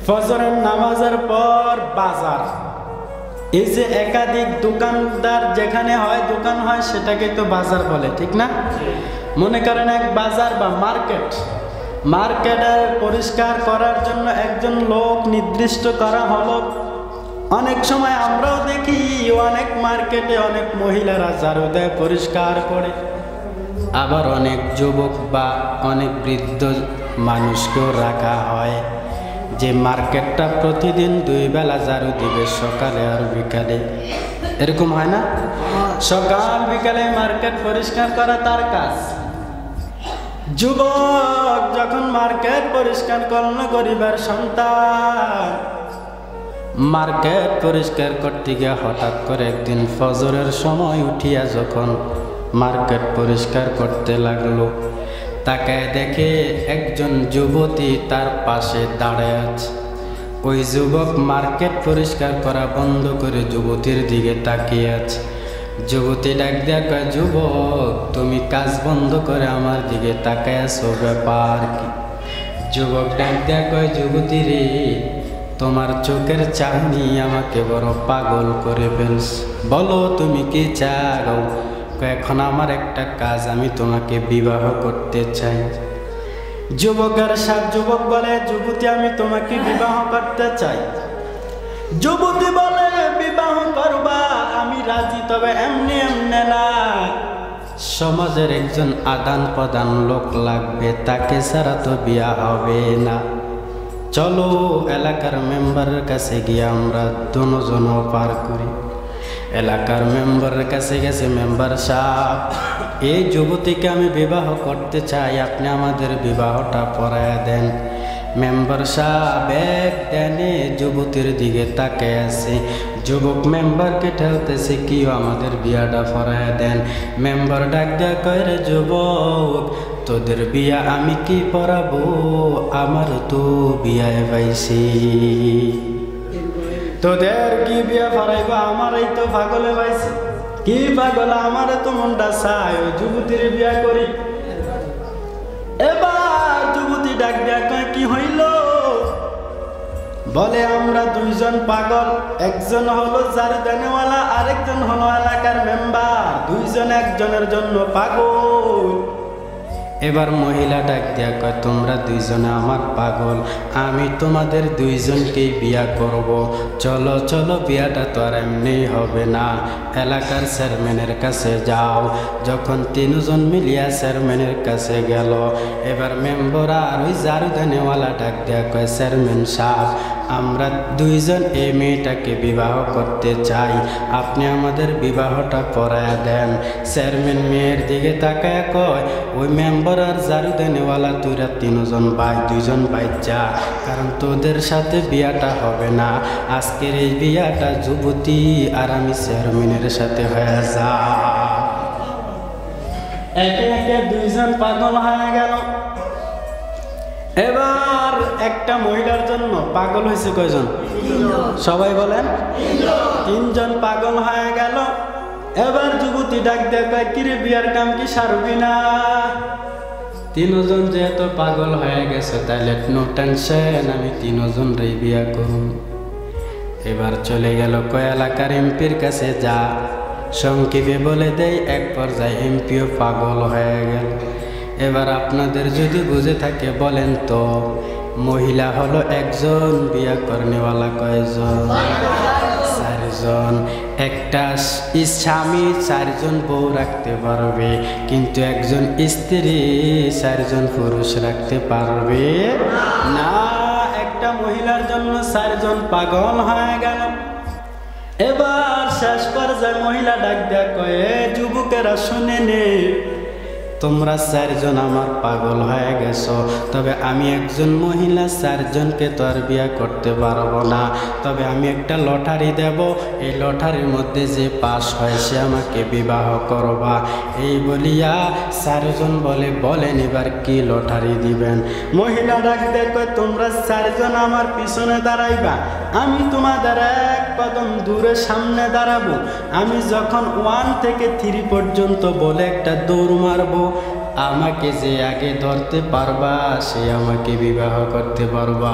ফজরের নামাজের পর বাজার, এই যে একাধিক দোকানদার যেখানে হয় দোকান হয় সেটাকে তো বাজার বলে, ঠিক না? মনে করেন এক বাজার বা মার্কেটের পরিষ্কার করার জন্য একজন লোক নির্দিষ্ট করা হলো। অনেক সময় আমরাও দেখি অনেক মার্কেটে অনেক মহিলারা ঝাড়ু দেয়, পরিষ্কার করে, আবার অনেক যুবক বা অনেক বৃদ্ধ মানুষকেও রাখা হয় যে মার্কেটটা প্রতিদিন 2 বেলা ঝাড়ু দিবে, সকালে আর বিকালে। এরকম হয় না? সকাল বিকালে মার্কেট পরিষ্কার করা তার কাজ। যুবক যখন মার্কেট পরিষ্কার করলো, গরিবের সন্তান মার্কেট পরিষ্কার করতে গিয়ে হঠাৎ করে একদিন ফজরের সময় উঠিয়া যখন মার্কেট পরিষ্কার করতে লাগলো, তাকায় দেখে একজন যুবতী তার পাশে দাঁড়ায় আছে। ওই যুবক মার্কেট পরিষ্কার করা বন্ধ করে যুবতীর দিকে তাকিয়ে আছে। যুবতী ডাক দেয়া কয়, যুবক তুমি কাজ বন্ধ করে আমার দিকে তাকায় আছো, ব্যাপার কি? যুবক ডাক দেয়া কয়, যুবতী রে, তোমার চোখের চাহনি আমাকে বড় পাগল করে ফেলছে, বলো তুমি কি চাও? এখন আমার একটা কাজ, আমি তোমাকে বিবাহ করতে চাই। যুবকের সাথে যুবক বলে, যুবতী আমি তোমাকে বিবাহ করতে চাই। যুবতী বলে, বিবাহ করবা, আমি রাজি, তবে এমনি এমনি না, সমাজের একজন আদান প্রদান লোক লাগবে, তাকে ছাড়া তো বিয়া হবে না। চলো এলাকার মেম্বারের কাছে গিয়ে আমরা দুজন পার করি। এলাকার মেম্বারের কাছে গেছে, মেম্বার সাহেব, এই যুবতীকে আমি বিবাহ করতে চাই, আপনি আমাদের বিবাহটা পড়ায় দেন। মেম্বার সাহেব এক টেনে যুবতীর দিকে তাকিয়ে আছে। যুবক মেম্বারকে ঠেলতেছে, কি আমাদের বিয়াটা পড়ায় দেন। মেম্বার ডাক দেয়া কয়, রে যুবক, তোদের বিয়া আমি কি পড়াবো, আমার তো বিয়ায় পাইছি, তোদের কি বিয়া পড়াইবো, আমারই তো পাগলে পাইছি। কি পাগল, আমার তো মনটা চাই ওই যুবতীর বিয়া করি। এবার যুবতী ডাক দেয়া কয়, কি হইল? বলে, আমরা দুইজন পাগল, একজন হলো ঝাড়ু দেনেওয়ালা, আরেকজন হলো এলাকার মেম্বার, দুইজন একজনের জন্য পাগল। এবার মহিলা ডাক দেয়া কয়, তোমরা দুইজনে আমার পাগল, আমি তোমাদের দুইজনকেই বিয়া করব। চলো চলো, বিয়াটা তো আর এমনি হবে না, এলাকার চেয়ারম্যানের কাছে যাও। যখন 3 জন মিলিয়া চেয়ারম্যানের কাছে গেল, এবার মেম্বার আর ওই ঝাড়ু দেনেওয়ালা ডাক দেয়া কয়, চেয়ারম্যান সাহেব, আমরা দুইজন এই মেয়েটাকে বিবাহ করতে চাই, আপনি আমাদের বিবাহটা পড়ায়া দেন। চেয়ারম্যান মেয়ের দিকে তাকায় কয়, ওই মেম্বার আর ঝাড়ু দেনেওয়ালা তুইরা 3 জন ভাই, 2 জন ভাই যা, কারণ তোদের সাথে বিয়াটা হবে না, আজকের এই বিয়াটা যুবতী আর আমি চেয়ারম্যানের সাথে হয়ে যা। একে একে 2 জন পাগল হয়ে গেল। এবার একটা মহিলার জন্য পাগল হয়েছে কয়জন? সবাই বলেন, 3 জন পাগল হয়ে গেল। এবার যুবতী ডাক দেয়, কিরে বিয়ার কাম কি সারবি না? 3 জন যেহেতু পাগল হয়ে গেছে, তাহলে নো টেনশন, আমি 3 জন রে বিয়া করুন। এবার চলে গেল কয় এলাকার এমপির কাছে, যা সংক্ষেপে বলে দেয়। এক পর্যায়ে এমপিও পাগল হয়ে গেল। এবার আপনাদের যদি বুঝে থাকে বলেন তো, মহিলা হলো একজন, বিয়া করনেওয়ালা কয়জন? 4 জন। একটা স্বামী 4 জন বউ রাখতে পারবে, কিন্তু একজন স্ত্রী 4 জন পুরুষ রাখতে পারবে না। একটা মহিলার জন্য 4 জন পাগল হয়ে গেল। এবার শেষ পর্যায়ে মহিলা ডাক দেয়া কয়, যুবকেরা শুনে নে, তোমরা 4 জন আমার পাগল হয়ে গেছো, তবে আমি একজন মহিলা 4 জনকে তো আর বিয়া করতে পারবো না, তবে আমি একটা লটারি দেব, এই লটারির মধ্যে যে পাস হয় সে আমাকে বিবাহ করবা। এই বলিয়া 4 জন বলেন এবার কি লটারি দিবেন? মহিলা ডাক দেখো, তোমরা 4 জন আমার পিছনে দাঁড়াইবা, আমি তোমাদের 1 কদম দূরে সামনে দাঁড়াবো। আমি যখন 1 থেকে 3 পর্যন্ত বলে একটা দৌড় মারবো, আমাকে যে আগে ধরতে পারবা সে আমাকে বিবাহ করতে পারবা।